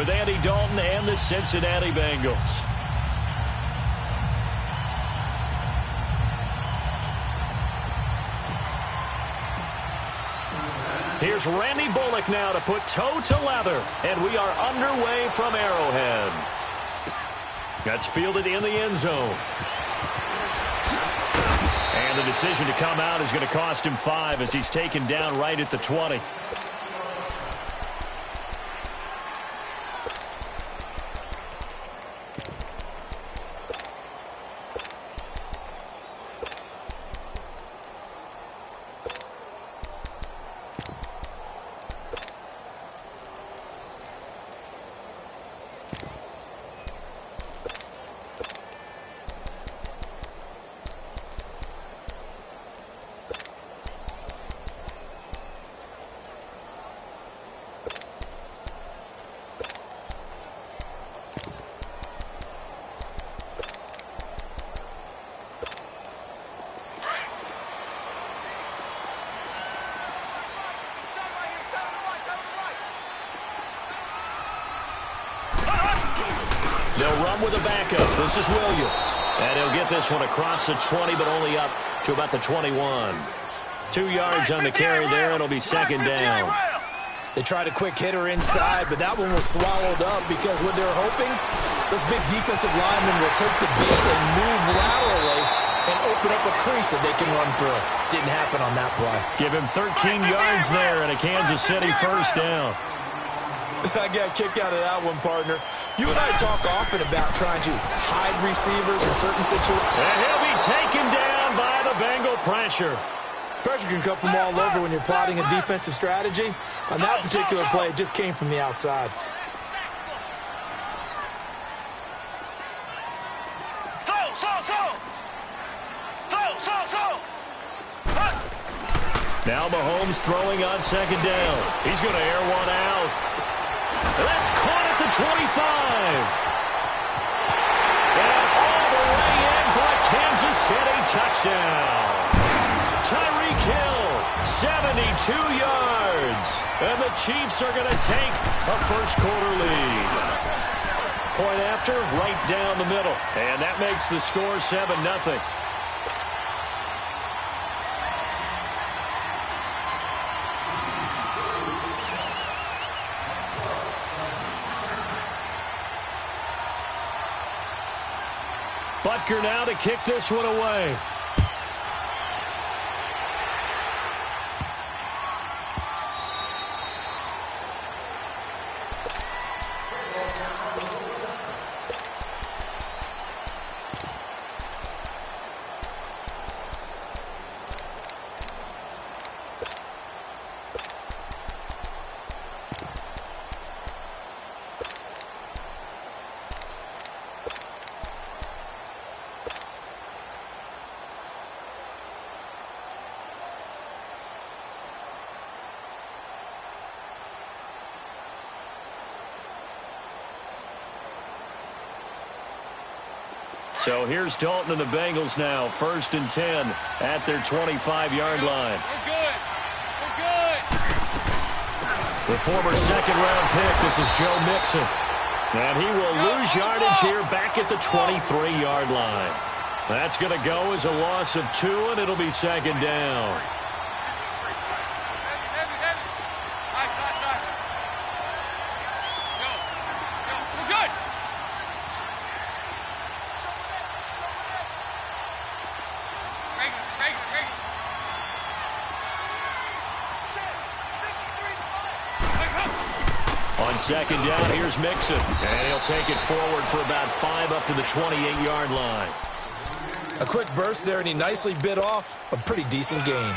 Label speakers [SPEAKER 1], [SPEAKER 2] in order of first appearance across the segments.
[SPEAKER 1] with Andy Dalton and the Cincinnati Bengals. Here's Randy Bullock now to put toe to leather, and we are underway from Arrowhead. That's fielded in the end zone. And the decision to come out is going to cost him 5 as he's taken down right at the 20. They'll run with a backup. This is Williams. And he'll get this one across the 20, but only up to about the 21. 2 yards on the carry there. It'll be second down.
[SPEAKER 2] They tried a quick hitter inside, but that one was swallowed up because what they're hoping, those big defensive linemen will take the beat and move laterally and open up a crease that they can run through. Didn't happen on that play.
[SPEAKER 1] Give him 13 yards there and a Kansas City first down.
[SPEAKER 2] I got a kick out of that one, partner. You and I talk often about trying to hide receivers in certain situations.
[SPEAKER 1] And he'll be taken down by the Bengal pressure.
[SPEAKER 2] Pressure can come from all over when you're plotting a defensive strategy. On that particular play, it just came from the outside.
[SPEAKER 1] Now Mahomes throwing on second down. He's going to air one out. That's caught at the 25. And all the way in for a Kansas City touchdown. Tyreek Hill, 72 yards. And the Chiefs are going to take a first-quarter lead. Point after, right down the middle. And that makes the score 7-0. Butker now to kick this one away. So here's Dalton and the Bengals now, 1st and 10 at their 25-yard line.
[SPEAKER 3] We're good. We're good.
[SPEAKER 1] The former second-round pick, this is Joe Mixon. And he will lose yardage here back at the 23-yard line. That's going to go as a loss of 2, and it'll be second down. On second down, here's Mixon. And he'll take it forward for about 5 up to the 28-yard line.
[SPEAKER 2] A quick burst there, and he nicely bit off a pretty decent gain.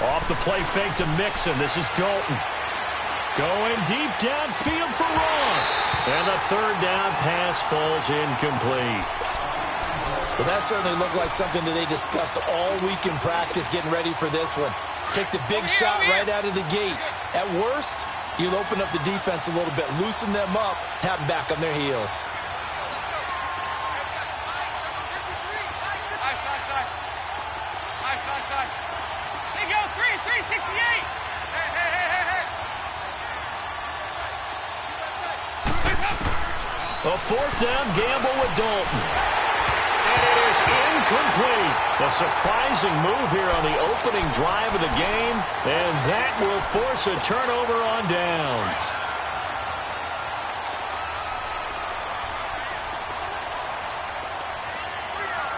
[SPEAKER 1] Off the play fake to Mixon. This is Dalton. Going deep downfield for Ross. And the third down pass falls incomplete.
[SPEAKER 2] Well, that certainly looked like something that they discussed all week in practice getting ready for this one. Take the big shot right out of the gate. At worst, you'll open up the defense a little bit, loosen them up, have them back on their heels.
[SPEAKER 3] There you go, 368.
[SPEAKER 1] A fourth down gamble with Dalton. And it is incomplete. A surprising move here on the opening drive of the game, and that will force a turnover on downs.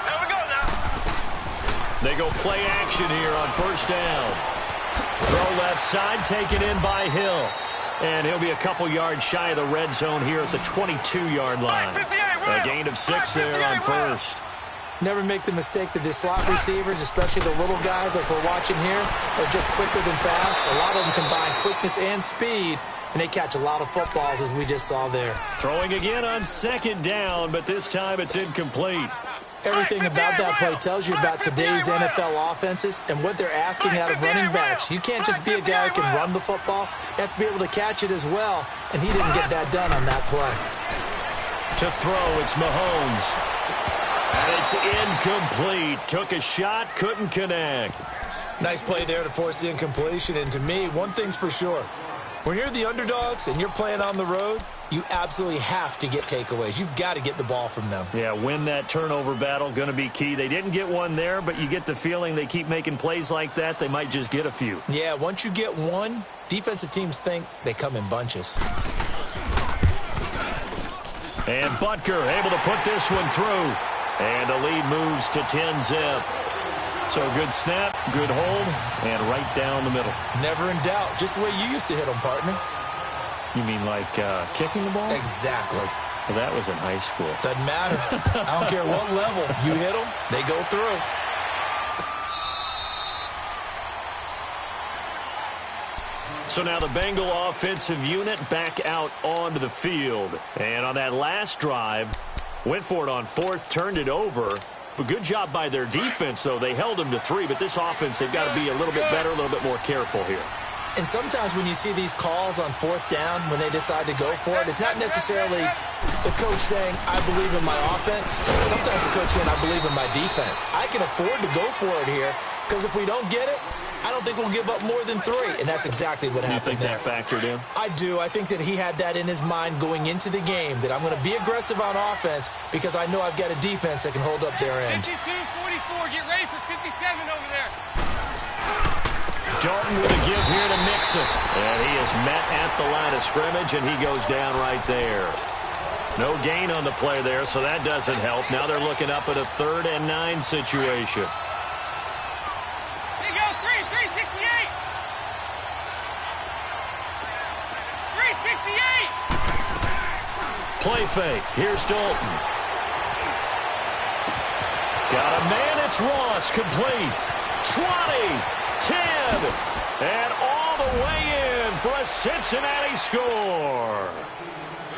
[SPEAKER 3] There we go now.
[SPEAKER 1] They go play action here on first down. Throw left side, taken in by Hill. And he'll be a couple yards shy of the red zone here at the 22-yard line. A gain of 6 there on first.
[SPEAKER 2] Never make the mistake that the slot receivers, especially the little guys like we're watching here, are just quicker than fast. A lot of them combine quickness and speed, and they catch a lot of footballs, as we just saw there.
[SPEAKER 1] Throwing again on second down, but this time it's incomplete.
[SPEAKER 2] Everything about that play tells you about today's NFL offenses and what they're asking out of running backs. You can't just be a guy who can run the football. You have to be able to catch it as well, and he didn't get that done on that play.
[SPEAKER 1] To throw, it's Mahomes. And it's incomplete. Took a shot, couldn't connect.
[SPEAKER 2] Nice play there to force the incompletion, and to me, one thing's for sure. When you're the underdogs and you're playing on the road, you absolutely have to get takeaways. You've got to get the ball from them.
[SPEAKER 1] Yeah, win that turnover battle, going to be key. They didn't get one there, but you get the feeling they keep making plays like that, they might just get a few.
[SPEAKER 2] Yeah, once you get one, defensive teams think they come in bunches.
[SPEAKER 1] And Butker able to put this one through. And the lead moves to 10-zip. So good snap, good hold, and right down the middle.
[SPEAKER 2] Never in doubt. Just the way you used to hit them, partner.
[SPEAKER 1] You mean like kicking the ball?
[SPEAKER 2] Exactly.
[SPEAKER 1] Well, that was in high school.
[SPEAKER 2] Doesn't matter. I don't care what level. You hit them, they go through.
[SPEAKER 1] So now the Bengal offensive unit back out onto the field. And on that last drive, went for it on fourth, turned it over. But good job by their defense, though. They held them to 3, but this offense, they've got to be a little bit better, a little bit more careful here.
[SPEAKER 2] And sometimes when you see these calls on fourth down, when they decide to go for it, it's not necessarily the coach saying, I believe in my offense. Sometimes the coach saying, I believe in my defense. I can afford to go for it here, because if we don't get it, I don't think we'll give up more than 3. And that's exactly what happened there.
[SPEAKER 1] You think that factored in?
[SPEAKER 2] I do. I think that he had that in his mind going into the game, that I'm going to be aggressive on offense because I know I've got a defense that can hold up their end.
[SPEAKER 3] 52-44. Get ready for 57 over there.
[SPEAKER 1] Dalton with a give here to Mixon. And he is met at the line of scrimmage, and he goes down right there. No gain on the play there, so that doesn't help. Now they're looking up at a 3rd and 9 situation.
[SPEAKER 3] There you go, 368. 368.
[SPEAKER 1] Play fake. Here's Dalton. Got a man. It's Ross. Complete. 20. 10, and all the way in for a Cincinnati score.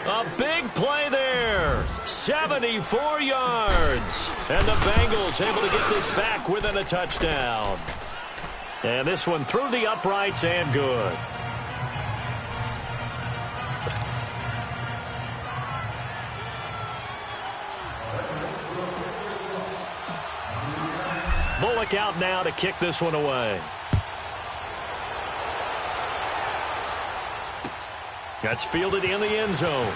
[SPEAKER 1] A big play there, 74 yards. And the Bengals able to get this back within a touchdown. And this one through the uprights and good. Bullock out now to kick this one away. That's fielded in the end zone.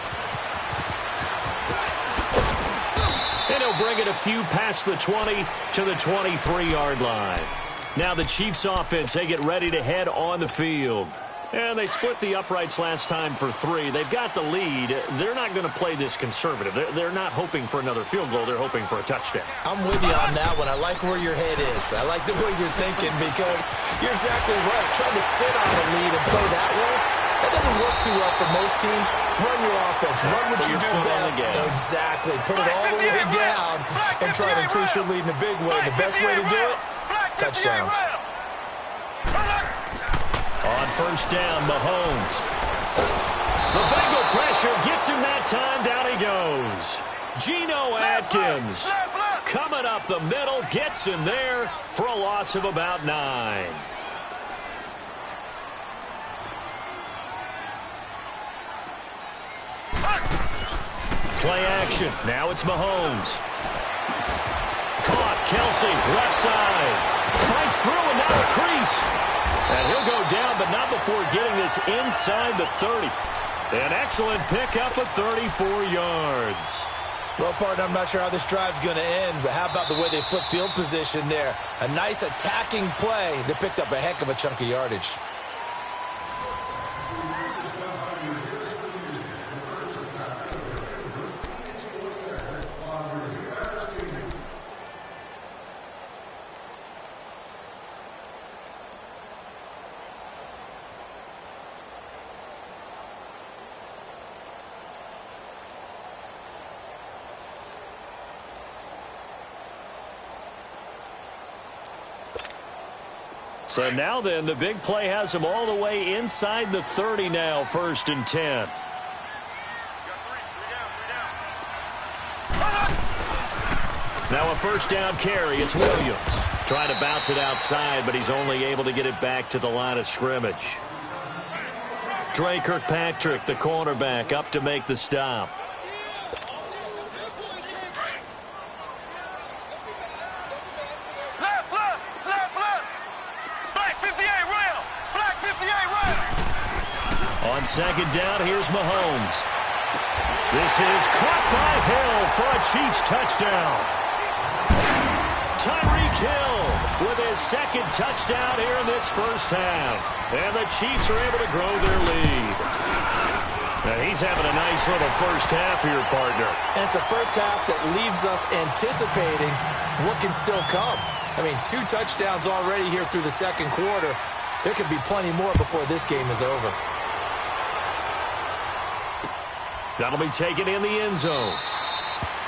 [SPEAKER 1] And he'll bring it a few past the 20 to the 23-yard line. Now the Chiefs offense, they get ready to head on the field. And they split the uprights last time for 3. They've got the lead. They're not going to play this conservative. They're not hoping for another field goal. They're hoping for a touchdown.
[SPEAKER 2] I'm with you on that one. I like where your head is. I like the way you're thinking because you're exactly right. Trying to sit on the lead and play that way, that doesn't work too well for most teams. Run your offense. Run what you do best. Exactly. Put it all the way down and try to increase your lead in a big way. The best way to do it, touchdowns.
[SPEAKER 1] On first down, Mahomes. The Bengal pressure gets him that time. Down he goes. Geno Atkins coming up the middle, gets in there for a loss of about 9. Play action. Now it's Mahomes. Caught. Kelsey, left side. Fights through and now a crease. And he'll go down, but not before getting this inside the 30. An excellent pickup of 34 yards.
[SPEAKER 2] Well, partner, I'm not sure how this drive's going to end, but how about the way they flip field position there? A nice attacking play that picked up a heck of a chunk of yardage.
[SPEAKER 1] So now then, the big play has them all the way inside the 30 now, 1st and 10. Now a first down carry. It's Williams. Trying to bounce it outside, but he's only able to get it back to the line of scrimmage. Dre Kirkpatrick, the cornerback, up to make the stop. On second down, here's Mahomes. This is caught by Hill for a Chiefs touchdown. Tyreek Hill with his second touchdown here in this first half. And the Chiefs are able to grow their lead. And he's having a nice little first half here, partner.
[SPEAKER 2] And it's a first half that leaves us anticipating what can still come. I mean, 2 touchdowns already here through the second quarter. There could be plenty more before this game is over.
[SPEAKER 1] That'll be taken in the end zone.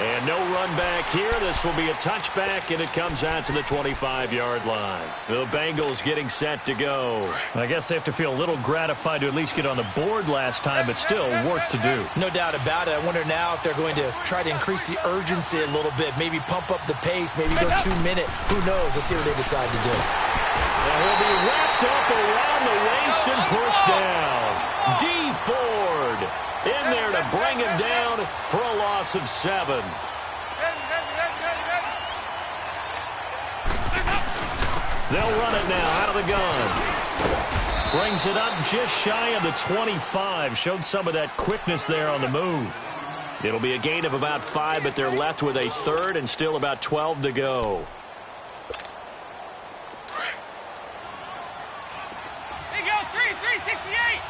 [SPEAKER 1] And no run back here. This will be a touchback, and it comes out to the 25-yard line. The Bengals getting set to go.
[SPEAKER 4] I guess they have to feel a little gratified to at least get on the board last time, but still work to do.
[SPEAKER 2] No doubt about it. I wonder now if they're going to try to increase the urgency a little bit, maybe pump up the pace, maybe go 2-minute. Who knows? Let's see what they decide to do.
[SPEAKER 1] And he'll be wrapped up around the waist and pushed down. D. Ford in there to bring him down for a loss of 7. They'll run it now out of the gun. Brings it up just shy of the 25. Showed some of that quickness there on the move. It'll be a gain of about 5, but they're left with a 3rd and still about 12 to go.
[SPEAKER 3] There you go, 368.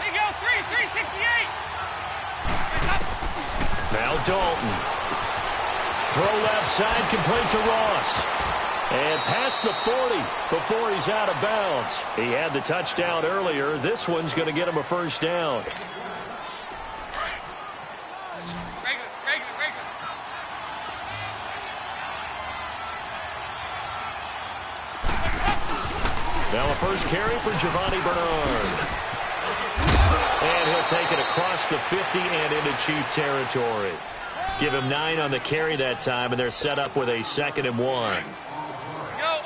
[SPEAKER 3] There you go, 368.
[SPEAKER 1] Now Dalton. Throw left side, complete to Ross. And past the 40 before he's out of bounds. He had the touchdown earlier. This one's going to get him a first down. Now a first carry for Giovanni Bernard. And he'll take it across the 50 and into Chief territory. Give him 9 on the carry that time, and they're set up with a 2nd and 1.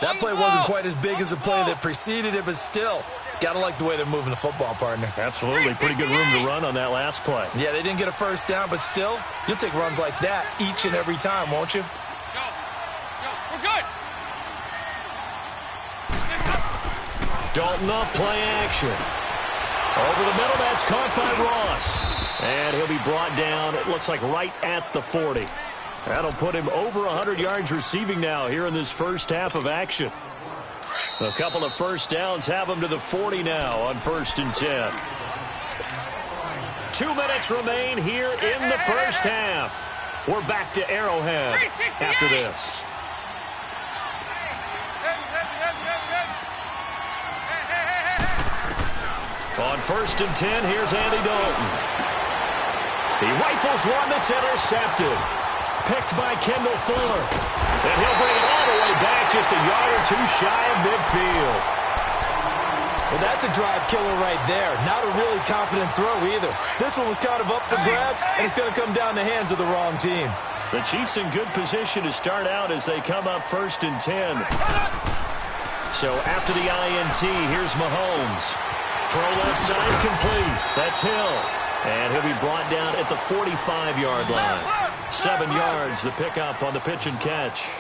[SPEAKER 2] That play wasn't quite as big as the play that preceded it, but still, gotta like the way they're moving the football, partner.
[SPEAKER 4] Absolutely. Pretty good room to run on that last play.
[SPEAKER 2] Yeah, they didn't get a first down, but still, you'll take runs like that each and every time, won't you?
[SPEAKER 3] Go. We're good.
[SPEAKER 1] Dalton off play action. Over the middle, that's caught by Ross. And he'll be brought down, it looks like right at the 40. That'll put him over 100 yards receiving now here in this first half of action. A couple of first downs have him to the 40 now on 1st and 10. 2 minutes remain here in the first half. We're back to Arrowhead after this. On 1st and 10, here's Andy Dalton. He rifles one that's intercepted. Picked by Kendall Fuller. And he'll bring it all the way back just a yard or 2 shy of midfield.
[SPEAKER 2] Well, that's a drive killer right there. Not a really confident throw either. This one was kind of up for grabs, and it's going to come down the hands of the wrong team.
[SPEAKER 4] The Chiefs in good position to start out as they come up 1st and 10. So after the INT, here's Mahomes. Throw left side complete. That's Hill. And he'll be brought down at the 45-yard line. 7 yards, the pickup on the pitch and catch.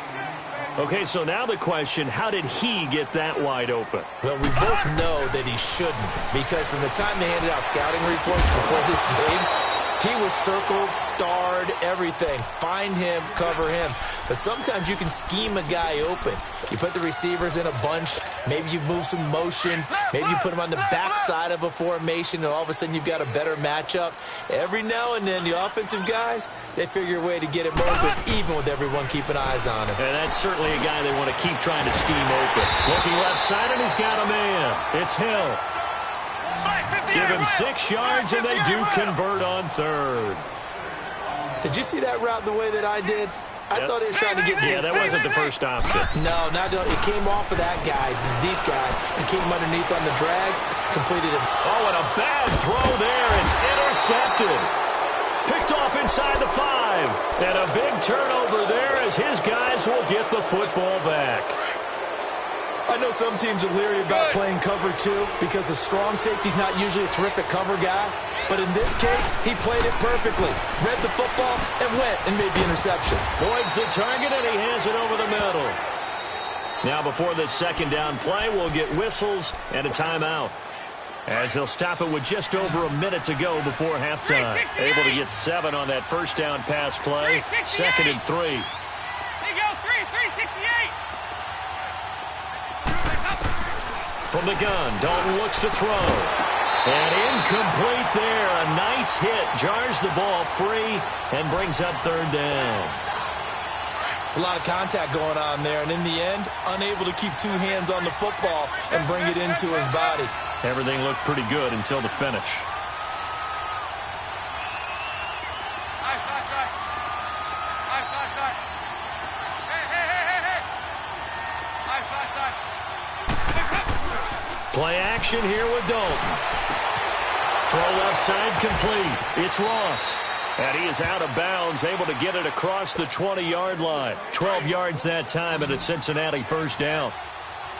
[SPEAKER 4] Okay, so now the question, how did he get that wide open?
[SPEAKER 2] Well, we both know that he shouldn't, because from the time they handed out scouting reports before this game, he was circled, starred, everything. Find him, cover him. But sometimes you can scheme a guy open. You put the receivers in a bunch. Maybe you move some motion. Maybe you put them on the backside of a formation, and all of a sudden you've got a better matchup. Every now and then, the offensive guys, they figure a way to get him open, even with everyone keeping eyes on him.
[SPEAKER 4] And that's certainly a guy they want to keep trying to scheme open. Looking left side, and he's got a man. It's Hill. Give him 6 yards, and they do convert on 3rd.
[SPEAKER 2] Did you see that route the way that I did? I thought he was trying to get deep.
[SPEAKER 4] Yeah, that wasn't the first option.
[SPEAKER 2] No, it came off of that guy, the deep guy, and came underneath on the drag, completed it.
[SPEAKER 4] Oh, and a bad throw there. It's intercepted. Picked off inside the 5. And a big turnover there as his guys will get the football back.
[SPEAKER 2] I know some teams are leery about playing cover 2 because the strong safety's not usually a terrific cover guy. But in this case, he played it perfectly. Read the football and went and made the interception.
[SPEAKER 4] Boyd's the target, and he hands it over the middle. Now before this 2nd down play, we'll get whistles and a timeout, as they'll stop it with just over a minute to go before halftime. Able to get 7 on that 1st down pass play. 2nd and 3.
[SPEAKER 3] There you go, 368.
[SPEAKER 4] From the gun, Dalton looks to throw. And incomplete there. A nice hit. Jars the ball free and brings up 3rd down.
[SPEAKER 2] It's a lot of contact going on there, and in the end, unable to keep 2 hands on the football and bring it into his body.
[SPEAKER 4] Everything looked pretty good until the finish. Play action here with Dalton. Throw left side complete. It's Ross. And he is out of bounds, able to get it across the 20-yard line. 12 yards that time and a Cincinnati 1st down.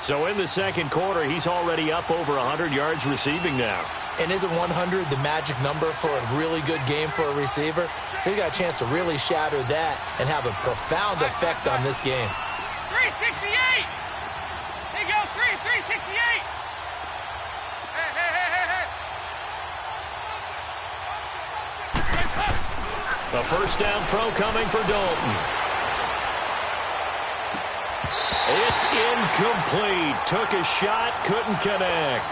[SPEAKER 4] So in the 2nd quarter, he's already up over 100 yards receiving now.
[SPEAKER 2] And isn't 100 the magic number for a really good game for a receiver? So he got a chance to really shatter that and have a profound effect on this game.
[SPEAKER 3] 368. There you go, 368.
[SPEAKER 4] A 1st down throw coming for Dalton. It's incomplete. Took a shot, couldn't connect.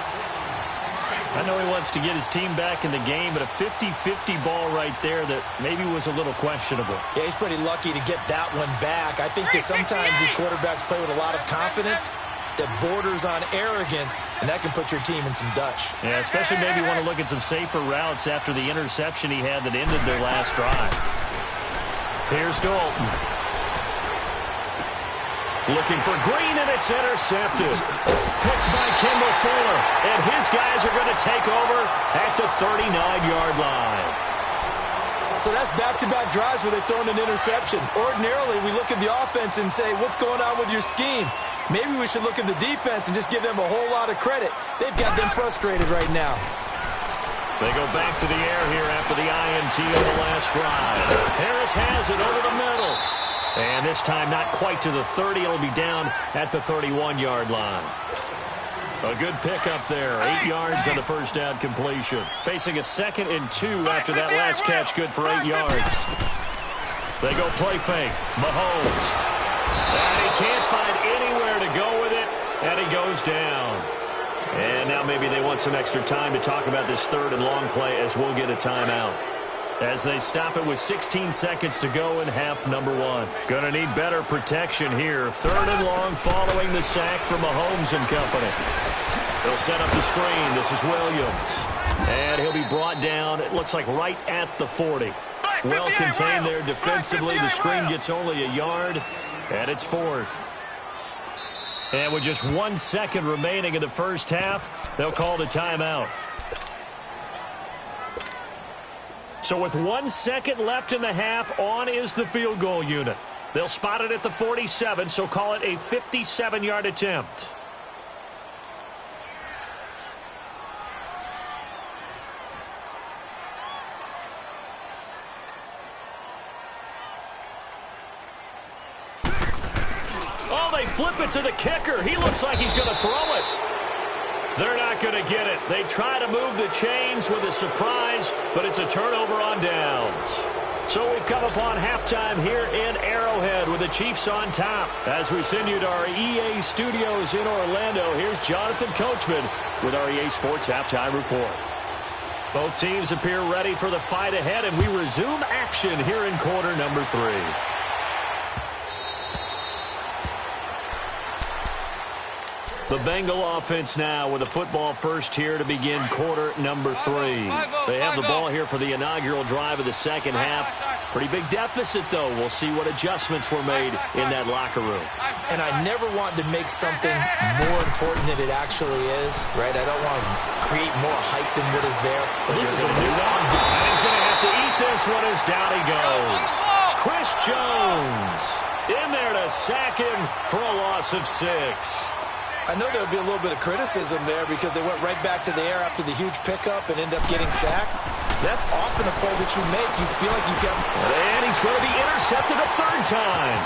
[SPEAKER 4] I know he wants to get his team back in the game, but a 50-50 ball right there that maybe was a little questionable.
[SPEAKER 2] Yeah, he's pretty lucky to get that one back. I think that sometimes these quarterbacks play with a lot of confidence that borders on arrogance, and that can put your team in some Dutch.
[SPEAKER 4] Yeah, especially maybe want to look at some safer routes after the interception he had that ended their last drive. Here's Dalton. Looking for Green, and it's intercepted. Picked by Kimball Fuller, and his guys are going to take over at the 39-yard line.
[SPEAKER 2] So that's back-to-back drives where they've thrown an interception. Ordinarily, we look at the offense and say, what's going on with your scheme? Maybe we should look at the defense and just give them a whole lot of credit. They've got them frustrated right now.
[SPEAKER 4] They go back to the air here after the INT on the last drive. Harris has it over the middle. And this time not quite to the 30. It'll be down at the 31-yard line. A good pickup there. 8 yards on the 1st down completion. Facing a 2nd and 2 after that last catch. Good for 8 yards. They go play fake. Mahomes. And he can't find anywhere to go with it. And he goes down. And now maybe they want some extra time to talk about this 3rd and long play as we'll get a timeout. As they stop it with 16 seconds to go in half number 1. Gonna need better protection here. 3rd and long following the sack from Mahomes and company. They'll set up the screen. This is Williams. And he'll be brought down, it looks like right at the 40. Well contained there defensively. The screen gets only a yard, and it's 4th. And with just 1 second remaining in the first half, they'll call the timeout. So with 1 second left in the half, on is the field goal unit. They'll spot it at the 47, so call it a 57-yard attempt. Oh, they flip it to the kicker. He looks like he's going to throw it. They're not going to get it. They try to move the chains with a surprise, but it's a turnover on downs. So we've come upon halftime here in Arrowhead with the Chiefs on top. As we send you to our EA studios in Orlando, here's Jonathan Coachman with our EA Sports Halftime Report. Both teams appear ready for the fight ahead, and we resume action here in quarter number 3. The Bengal offense now with the football first here to begin quarter number 3. They have the ball here for the inaugural drive of the second half. Pretty big deficit, though. We'll see what adjustments were made in that locker room.
[SPEAKER 2] And I never want to make something more important than it actually is, right? I don't want to create more hype than what is there. But this is a new one.
[SPEAKER 4] And he's going to have to eat this one as down he goes. Chris Jones in there to sack him for a loss of 6.
[SPEAKER 2] I know there'll be a little bit of criticism there because they went right back to the air after the huge pickup and end up getting sacked. That's often a play that you make. You feel like you've got...
[SPEAKER 4] And he's going to be intercepted a third time.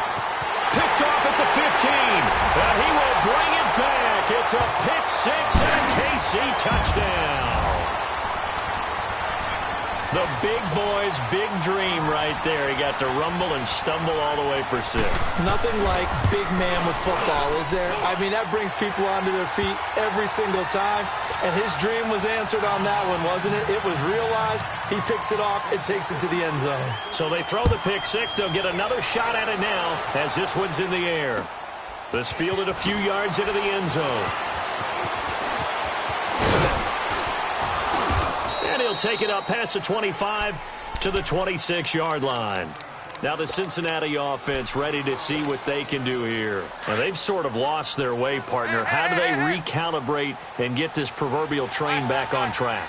[SPEAKER 4] Picked off at the 15. And he will bring it back. It's a pick 6 and a KC touchdown. The big boy's big dream right there. He got to rumble and stumble all the way for 6.
[SPEAKER 2] Nothing like big man with football, is there? I mean, that brings people onto their feet every single time. And his dream was answered on that one, wasn't it? It was realized. He picks it off and takes it to the end zone.
[SPEAKER 4] So they throw the pick 6. They'll get another shot at it now as this one's in the air. This fielded a few yards into the end zone. And he'll take it up past the 25 to the 26-yard line. Now the Cincinnati offense ready to see what they can do here. Now they've sort of lost their way, partner. How do they recalibrate and get this proverbial train back on track?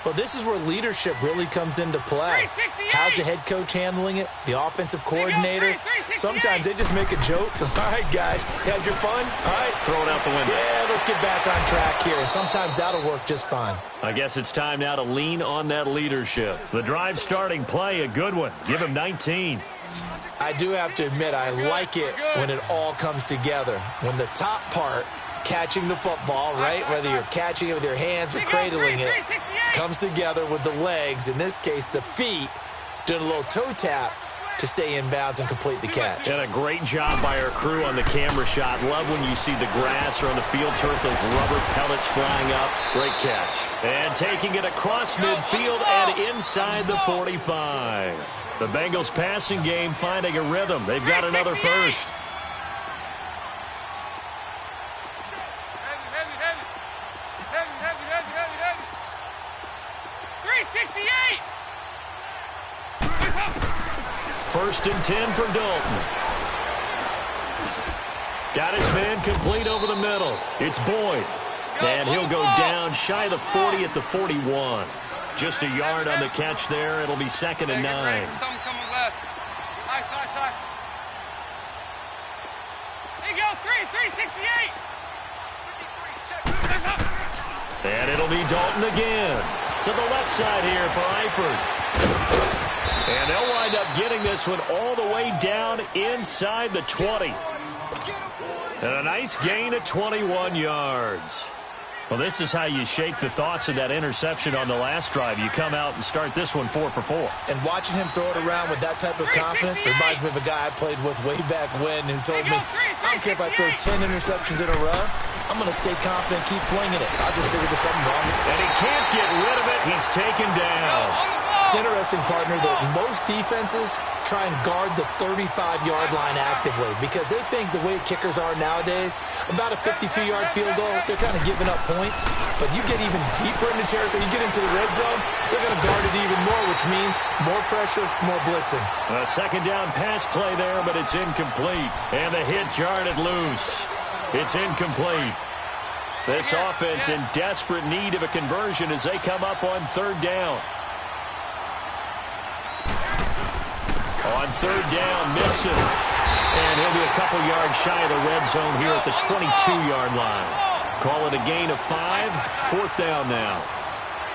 [SPEAKER 2] Well, this is where leadership really comes into play. How's the head coach handling it? The offensive coordinator? Sometimes they just make a joke. All right, guys, had your fun? All right.
[SPEAKER 4] Throw it out the window.
[SPEAKER 2] Yeah, let's get back on track here. And sometimes that'll work just fine.
[SPEAKER 4] I guess it's time now to lean on that leadership. The drive starting play, a good one. Give him 19.
[SPEAKER 2] I do have to admit, I like it when it all comes together. When the top part, catching the football, right, whether you're catching it with your hands or cradling it, comes together with the legs, in this case the feet, doing a little toe tap to stay in bounds and complete the catch.
[SPEAKER 4] And a great job by our crew on the camera shot. Love when you see the grass or on the field turf, those rubber pellets flying up. Great catch. And taking it across midfield and inside the 45. The Bengals passing game finding a rhythm. They've got another first. First and 10 for Dalton. Got his man complete over the middle. It's Boyd. And he'll go down shy of the 40 at the 41. Just a yard on the catch there. It'll be 2nd and 9. And it'll be Dalton again. To the left side here for Eifert. And they'll wind up getting this one all the way down inside the 20. And a nice gain of 21 yards. Well, this is how you shake the thoughts of that interception on the last drive. You come out and start this one 4 for 4.
[SPEAKER 2] And watching him throw it around with that type of confidence reminds me of a guy I played with way back when who told me, I don't care if I throw 10 interceptions in a row, I'm going to stay confident, keep flinging it. I'll just figure there's something wrong with it.
[SPEAKER 4] And he can't get rid of it. He's taken down.
[SPEAKER 2] It's interesting, partner, that most defenses try and guard the 35-yard line actively because they think the way kickers are nowadays, about a 52-yard field goal, they're kind of giving up points. But you get even deeper into territory, you get into the red zone, they're going to guard it even more, which means more pressure, more blitzing.
[SPEAKER 4] A second down pass play there, but it's incomplete. And the hit jarred it loose. It's incomplete. This offense in desperate need of a conversion as they come up on third down. On third down, Mixon. And he'll be a couple yards shy of the red zone here at the 22-yard line. Call it a gain of 5. Fourth down now.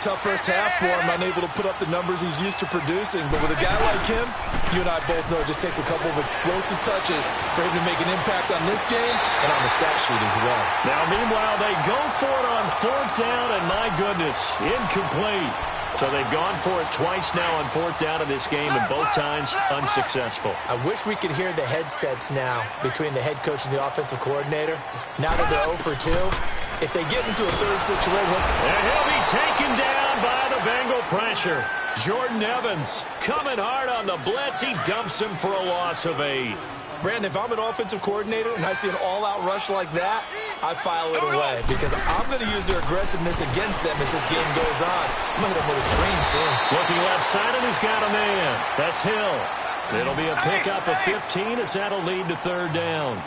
[SPEAKER 2] Tough first half for him, unable to put up the numbers he's used to producing. But with a guy like him, you and I both know it just takes a couple of explosive touches for him to make an impact on this game and on the stat sheet as well.
[SPEAKER 4] Now, meanwhile, they go for it on fourth down, and my goodness, incomplete. So they've gone for it twice now on fourth down in this game, and both times unsuccessful.
[SPEAKER 2] I wish we could hear the headsets now between the head coach and the offensive coordinator. Now that they're 0 for 2, if they get into a third situation...
[SPEAKER 4] And he'll be taken down by the Bengal pressure. Jordan Evans coming hard on the blitz. He dumps him for a loss of 8.
[SPEAKER 2] Brandon, if I'm an offensive coordinator and I see an all-out rush like that, I file it away because I'm going to use their aggressiveness against them as this game goes on. I'm going to hit them with a screen soon.
[SPEAKER 4] Looking left side, and he's got a man. That's Hill. It'll be a pickup of 15 as that'll lead to third down.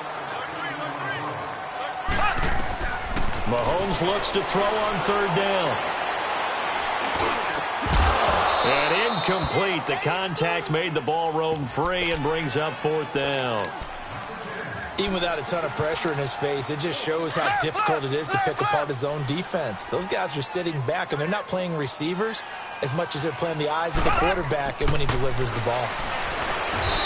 [SPEAKER 4] Mahomes looks to throw on third down. And incomplete. The contact made the ball roam free and brings up fourth down.
[SPEAKER 2] Even without a ton of pressure in his face, it just shows how difficult it is to pick apart his own defense. Those guys are sitting back, and they're not playing receivers as much as they're playing the eyes of the quarterback and when he delivers the ball.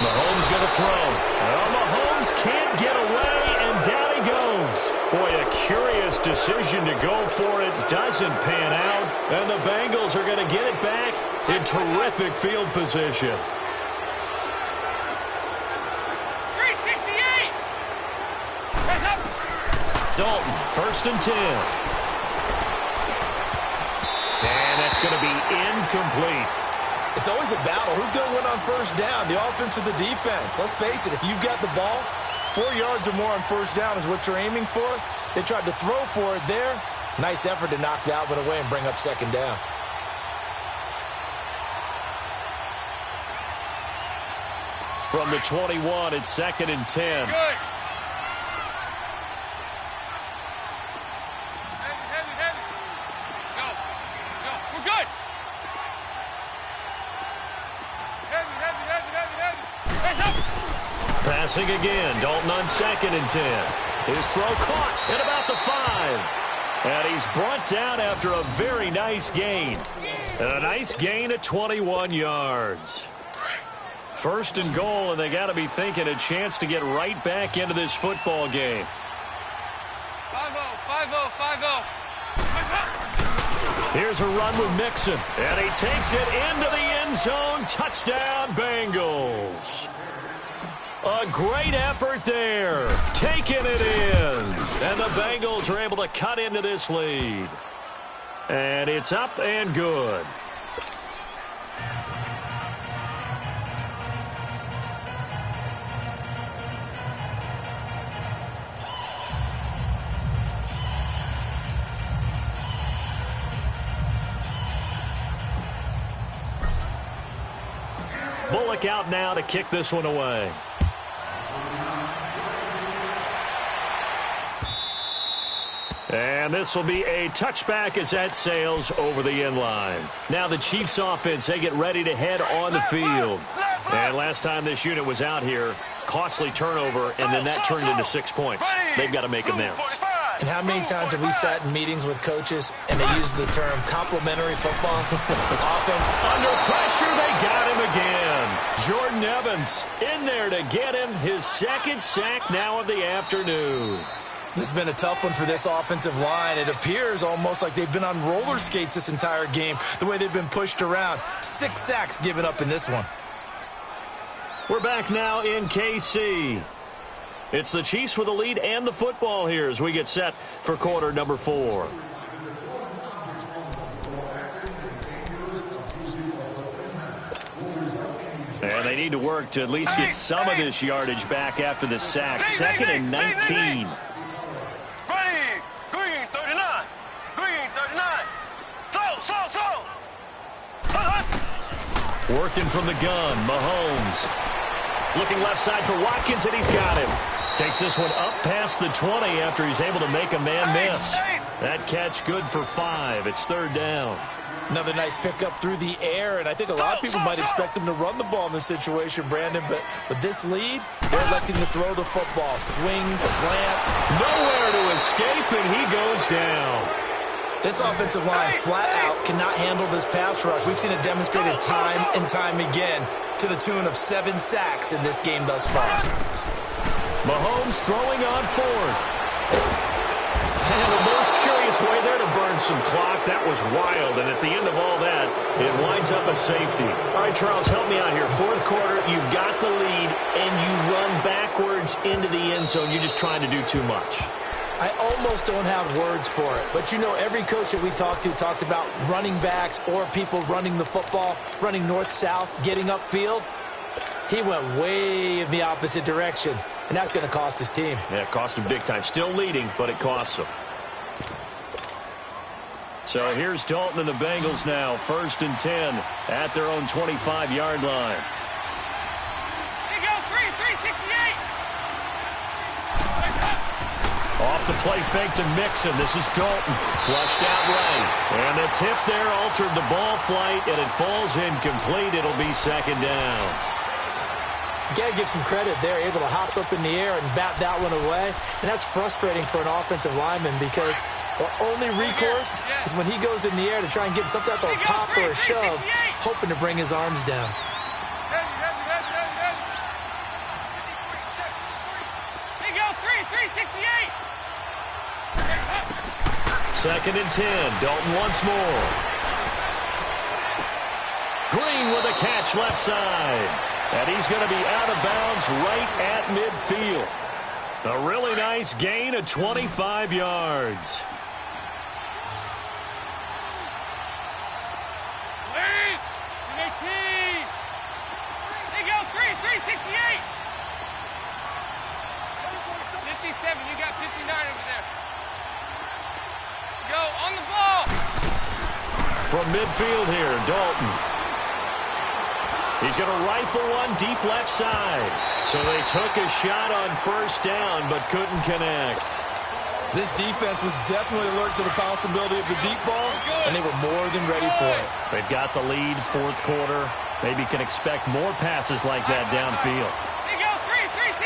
[SPEAKER 4] Mahomes going to throw. Well, Mahomes can't get away, and down he goes. Boy, a curious decision to go for it. Doesn't pan out, and the Bengals are going to get it back in terrific field position.
[SPEAKER 3] 368. Press up.
[SPEAKER 4] Dalton, first and 10. And that's going to be incomplete.
[SPEAKER 2] It's always a battle. Who's going to win on first down, the offense or the defense? Let's face it, if you've got the ball, 4 yards or more on first down is what you're aiming for. They tried to throw for it there. Nice effort to knock that one away and bring up second down.
[SPEAKER 4] From the 21, it's second and 10.
[SPEAKER 3] Good. Heavy. Go. We're good. Heavy. Press up.
[SPEAKER 4] Passing again. Dalton on second and 10. His throw caught at about the 5. And he's brought down after a very nice gain. And a nice gain at 21 yards. First and goal, and they got to be thinking a chance to get right back into this football game.
[SPEAKER 3] 5-0.
[SPEAKER 4] Here's a run with Mixon, and he takes it into the end zone. Touchdown, Bengals. A great effort there, taking it in. And the Bengals are able to cut into this lead. And it's up and good. Bullock out now to kick this one away. And this will be a touchback as that sails over the end line. Now the Chiefs offense, they get ready to head on the field. And last time this unit was out here, costly turnover, and then that turned into 6 points. They've got to make amends.
[SPEAKER 2] And how many times have we sat in meetings with coaches and they use the term complementary football? Offense.
[SPEAKER 4] Under pressure, they got him again. Jordan Evans in there to get him his second sack now of the afternoon.
[SPEAKER 2] This has been a tough one for this offensive line. It appears almost like they've been on roller skates this entire game, the way they've been pushed around. 6 sacks given up in this one.
[SPEAKER 4] We're back now in KC. It's the Chiefs with the lead and the football here as we get set for quarter number 4. And they need to work to at least get some of this yardage back after the sack. Second and 19.
[SPEAKER 5] Green 39. Slow.
[SPEAKER 4] Working from the gun, Mahomes. Looking left side for Watkins, and he's got him. Takes this one up past the 20 after he's able to make a man miss. That catch good for 5. It's 3rd down.
[SPEAKER 2] Another nice pickup through the air, and I think a lot of people might expect him to run the ball in this situation, Brandon, but with this lead, they're electing to throw the football. Swings, slants.
[SPEAKER 4] Nowhere to escape, and he goes down.
[SPEAKER 2] This offensive line flat out cannot handle this pass rush. We've seen it demonstrated time and time again to the tune of 7 sacks in this game thus far.
[SPEAKER 4] Mahomes throwing on 4th. And the most curious way there to burn some clock. That was wild, and at the end of all that, it winds up a safety. All right, Charles, help me out here. 4th quarter, you've got the lead, and you run backwards into the end zone. You're just trying to do too much.
[SPEAKER 2] I almost don't have words for it, but you know every coach that we talk to talks about running backs or people running the football, running north-south, getting upfield. He went way in the opposite direction, and that's going to cost his team.
[SPEAKER 4] Yeah, it cost him big time. Still leading, but it costs him. So here's Dalton and the Bengals now. 1st and 10 at their own 25-yard line.
[SPEAKER 3] Here you go, 368.
[SPEAKER 4] Off the play fake to Mixon. This is Dalton. Flushed out right. And the tip there altered the ball flight, and it falls incomplete. It'll be 2nd down.
[SPEAKER 2] You got to give some credit there, able to hop up in the air and bat that one away. And that's frustrating for an offensive lineman because the only recourse is when he goes in the air to try and get some type of a pop or a shove, hoping to bring his arms down.
[SPEAKER 3] Here you go, 368.
[SPEAKER 4] 2nd and 10. Dalton once more. Green with a catch left side. And he's going to be out of bounds right at midfield. A really nice gain of 25 yards.
[SPEAKER 3] Wait! 18! There you go, 368! 57, you got 59 over there. Go, on the ball!
[SPEAKER 4] From midfield here, Dalton. He's going to rifle one deep left side. So they took a shot on 1st down, but couldn't connect.
[SPEAKER 2] This defense was definitely alert to the possibility of the deep ball, and they were more than ready for it.
[SPEAKER 4] They've got the lead, 4th quarter. Maybe can expect more passes like that downfield.
[SPEAKER 3] Here you go, 368!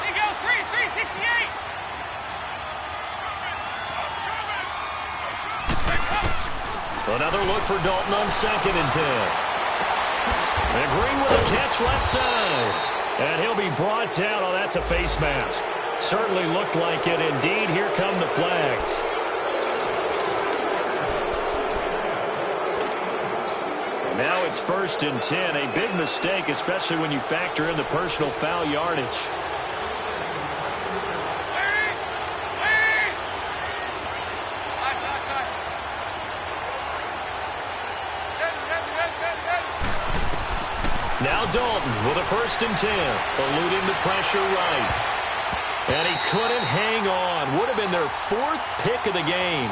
[SPEAKER 3] Here you go, 368!
[SPEAKER 4] Another look for Dalton on 2nd and 10. And Green with a catch left side. And he'll be brought down. Oh, that's a face mask. Certainly looked like it. Indeed, here come the flags. And now it's 1st and 10. A big mistake, especially when you factor in the personal foul yardage. Now Dalton with a 1st and 10, eluding the pressure right. And he couldn't hang on. Would have been their 4th pick of the game.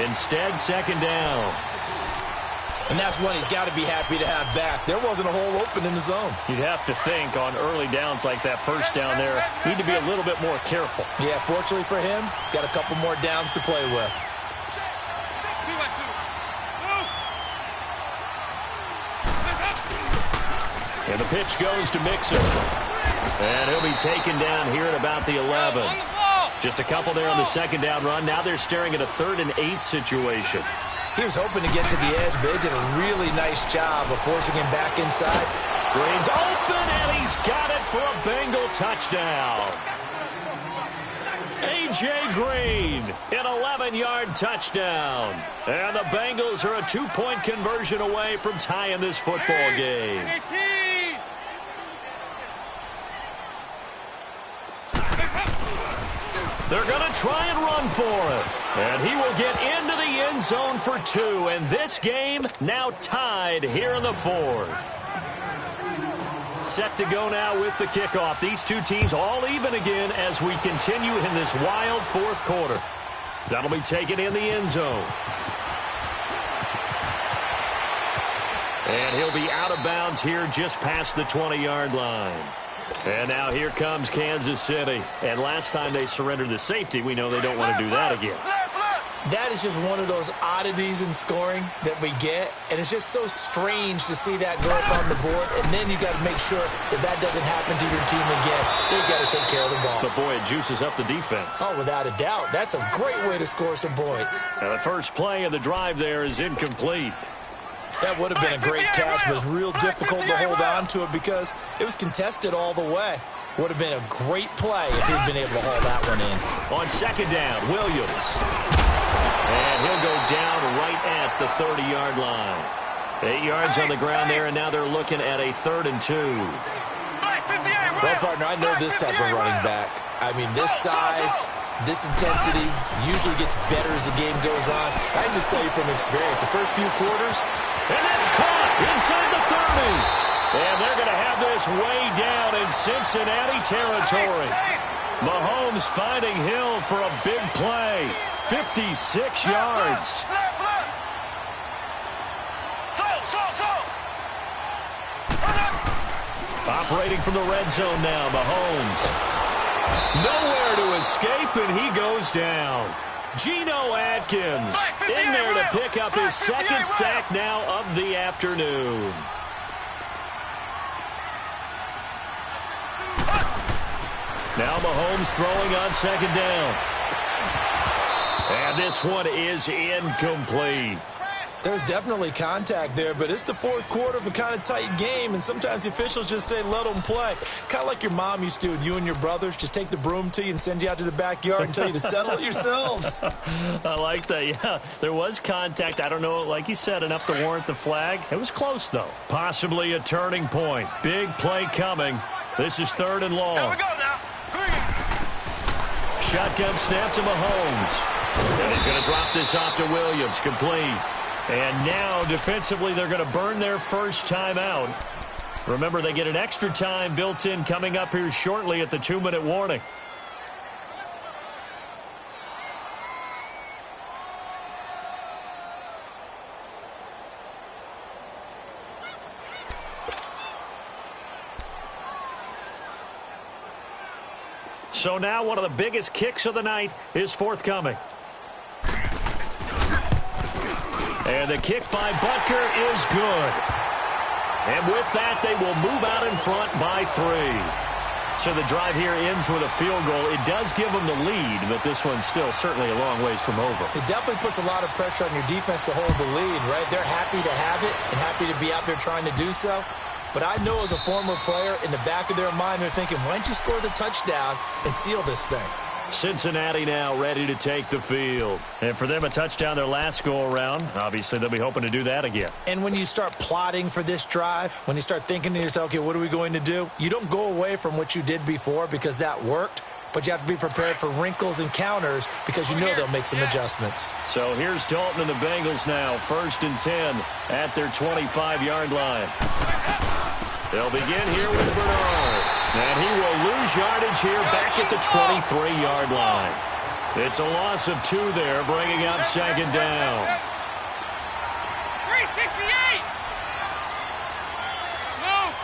[SPEAKER 4] Instead, 2nd down.
[SPEAKER 2] And that's one he's got to be happy to have back. There wasn't a hole open in the zone.
[SPEAKER 4] You'd have to think on early downs like that 1st down there, need to be a little bit more careful.
[SPEAKER 2] Yeah, fortunately for him, got a couple more downs to play with.
[SPEAKER 3] 2-1-2.
[SPEAKER 4] And the pitch goes to Mixon. And he'll be taken down here at about the 11. Just a couple there on the 2nd down run. Now they're staring at a 3rd and 8 situation.
[SPEAKER 2] He was hoping to get to the edge, but they did a really nice job of forcing him back inside.
[SPEAKER 4] Green's open, and he's got it for a Bengal touchdown. A.J. Green, an 11-yard touchdown. And the Bengals are a 2-point conversion away from tying this football game. They're going to try and run for it. And he will get into the end zone for 2. And this game now tied here in the 4th. Set to go now with the kickoff. These two teams all even again as we continue in this wild 4th quarter. That'll be taken in the end zone. And he'll be out of bounds here just past the 20-yard line. And now here comes Kansas City. And last time they surrendered the safety, we know they don't want to do that again.
[SPEAKER 2] That is just one of those oddities in scoring that we get, and it's just so strange to see that go up on the board, and then you got to make sure that that doesn't happen to your team again. They've got to take care of the ball.
[SPEAKER 4] But, boy, it juices up the defense.
[SPEAKER 2] Oh, without a doubt. That's a great way to score some points.
[SPEAKER 4] Now, the first play of the drive there is incomplete.
[SPEAKER 2] That would have been a great catch, but it was real difficult to hold on to it because it was contested all the way. Would have been a great play if he'd been able to haul that one in.
[SPEAKER 4] On second down, Williams. And he'll go down right at the 30-yard line. 8 yards on the ground there, and now they're looking at a 3rd and 2.
[SPEAKER 2] Well, partner, I know this type of running back. I mean, this size, this intensity usually gets better as the game goes on. I can just tell you from experience, the first few quarters.
[SPEAKER 4] And that's caught inside the 30. And they're going to have this way down in Cincinnati territory. Mahomes finding Hill for a big play. 56 yards. Operating from the red zone now, Mahomes. Nowhere to escape, and he goes down. Geno Atkins in there to pick up his second sack now of the afternoon. Now Mahomes throwing on second down. And this one is incomplete.
[SPEAKER 2] There's definitely contact there, but it's the fourth quarter of a kind of tight game, and sometimes the officials just say, let them play. Kind of like your mom used to with you and your brothers. Just take the broom to you and send you out to the backyard and tell you to settle it yourselves.
[SPEAKER 4] I like that, yeah. There was contact. I don't know, like you said, enough to warrant the flag. It was close, though. Possibly a turning point. Big play coming. This is 3rd and long.
[SPEAKER 5] Here we go now.
[SPEAKER 4] Shotgun snap to Mahomes. And he's going to drop this off to Williams. Complete. And now, defensively, they're going to burn their first timeout. Remember, they get an extra time built in coming up here shortly at the 2-minute warning. So now one of the biggest kicks of the night is forthcoming. And the kick by Butker is good. And with that, they will move out in front by 3. So the drive here ends with a field goal. It does give them the lead, but this one's still certainly a long ways from over.
[SPEAKER 2] It definitely puts a lot of pressure on your defense to hold the lead, right? They're happy to have it and happy to be out there trying to do so. But I know as a former player, in the back of their mind, they're thinking, why don't you score the touchdown and seal this thing?
[SPEAKER 4] Cincinnati now ready to take the field. And for them, a touchdown their last go-around. Obviously, they'll be hoping to do that again.
[SPEAKER 2] And when you start plotting for this drive, when you start thinking to yourself, okay, what are we going to do? You don't go away from what you did before because that worked, but you have to be prepared for wrinkles and counters because you know they'll make some adjustments.
[SPEAKER 4] So here's Dalton and the Bengals now, 1st and 10 at their 25-yard line. They'll begin here with Bernard. And he will lose yardage here back at the 23-yard line. It's a loss of 2 there, bringing up second down.
[SPEAKER 3] 368! Move!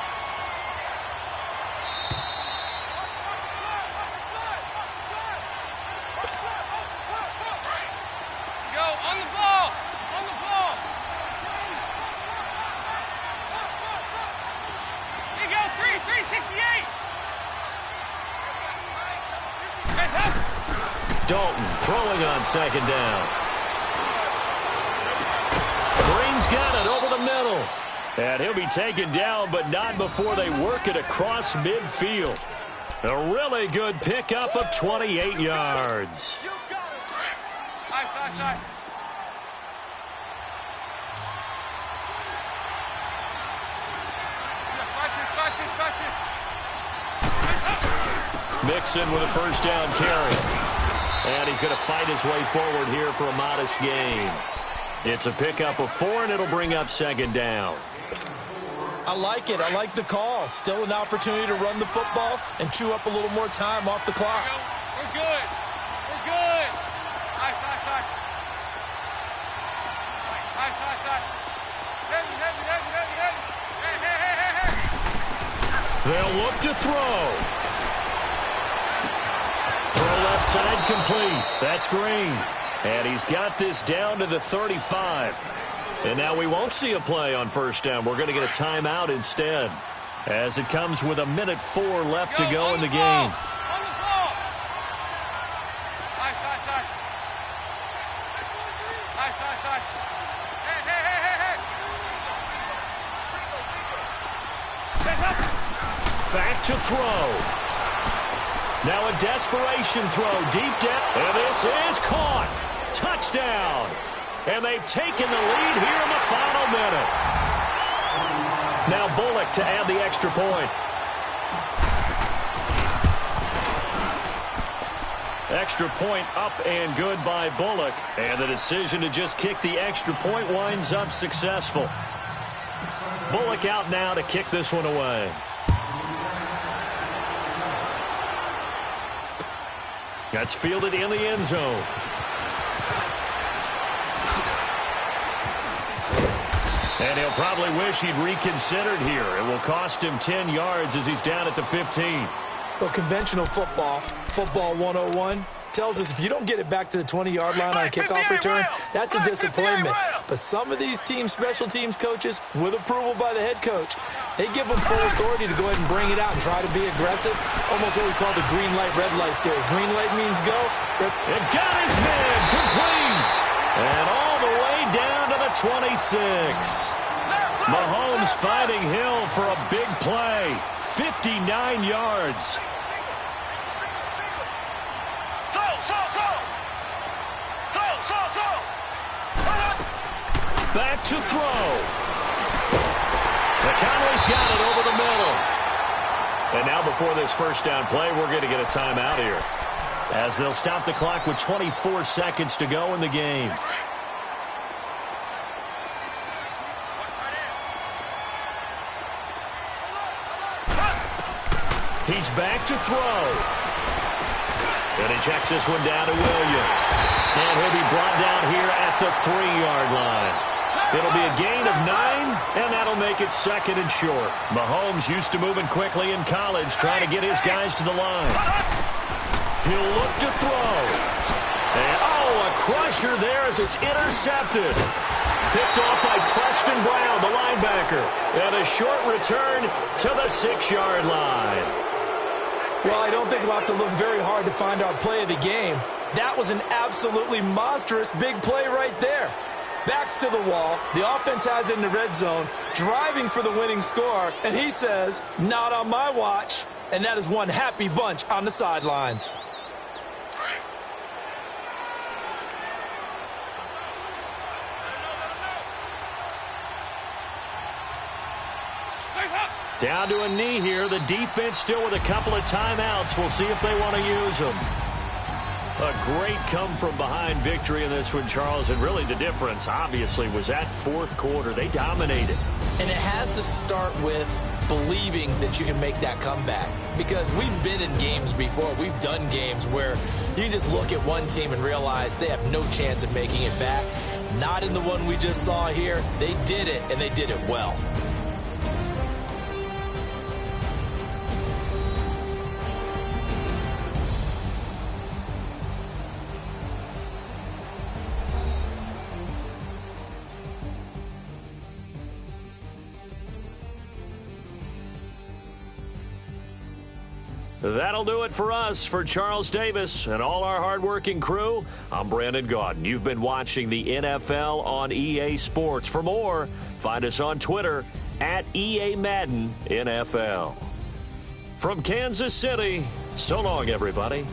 [SPEAKER 3] Go, on the ball! On the ball! Here you go, 368!
[SPEAKER 4] Dalton throwing on second down. Green's got it over the middle. And he'll be taken down, but not before they work it across midfield. A really good pickup of 28 yards.
[SPEAKER 3] Side.
[SPEAKER 4] Mixon with a first down carry. And he's going to fight his way forward here for a modest gain. It's a pickup of 4, and it'll bring up second down.
[SPEAKER 2] I like it. I like the call. Still an opportunity to run the football and chew up a little more time off the clock.
[SPEAKER 3] We're good. We're good. Side. Heavy. Hey.
[SPEAKER 4] They'll look to throw. Throw left side complete. That's Green. And he's got this down to the 35. And now we won't see a play on first down. We're going to get a timeout instead, as it comes with 1:04 left to go in the game.
[SPEAKER 3] On the ball. Nice. Hey.
[SPEAKER 4] Back to throw. Now a desperation throw deep down. And this is caught. Touchdown. And they've taken the lead here in the final minute. Now Bullock to add the extra point. Extra point up and good by Bullock. And the decision to just kick the extra point winds up successful. Bullock out now to kick this one away. That's fielded in the end zone. And he'll probably wish he'd reconsidered here. It will cost him 10 yards as he's down at the 15.
[SPEAKER 2] Well, conventional football 101, tells us if you don't get it back to the 20-yard line on a kickoff return, that's a disappointment. But some of these special teams coaches, with approval by the head coach, they give them full authority to go ahead and bring it out and try to be aggressive. Almost what we call the green light, red light theory. Green light means go.
[SPEAKER 4] It got his man complete. And all the way down to the 26. Mahomes fighting Hill for a big play. 59 yards. Back to throw. McConnell's got it over the middle. And now before this first down play, we're going to get a timeout here, as they'll stop the clock with 24 seconds to go in the game. He's back to throw. And he checks this one down to Williams. And he'll be brought down here at the 3-yard line. It'll be a gain of 9, and that'll make it second and short. Mahomes used to moving quickly in college, trying to get his guys to the line. He'll look to throw. And, a crusher there as it's intercepted. Picked off by Preston Brown, the linebacker. And a short return to the 6-yard line.
[SPEAKER 2] Well, I don't think we'll have to look very hard to find our play of the game. That was an absolutely monstrous big play right there. Backs to the wall. The offense has it in the red zone, driving for the winning score. And he says, not on my watch. And that is one happy bunch on the sidelines.
[SPEAKER 4] Down to a knee here. The defense still with a couple of timeouts. We'll see if they want to use them. A great come-from-behind victory in this one, Charles. And really the difference, obviously, was that fourth quarter. They dominated.
[SPEAKER 2] And it has to start with believing that you can make that comeback. Because we've been in games before. We've done games where you can just look at one team and realize they have no chance of making it back. Not in the one we just saw here. They did it, and they did it well.
[SPEAKER 4] That'll do it for us. For Charles Davis and all our hardworking crew, I'm Brandon Gaudin. You've been watching the NFL on EA Sports. For more, find us on Twitter at EA Madden NFL. From Kansas City, so long, everybody.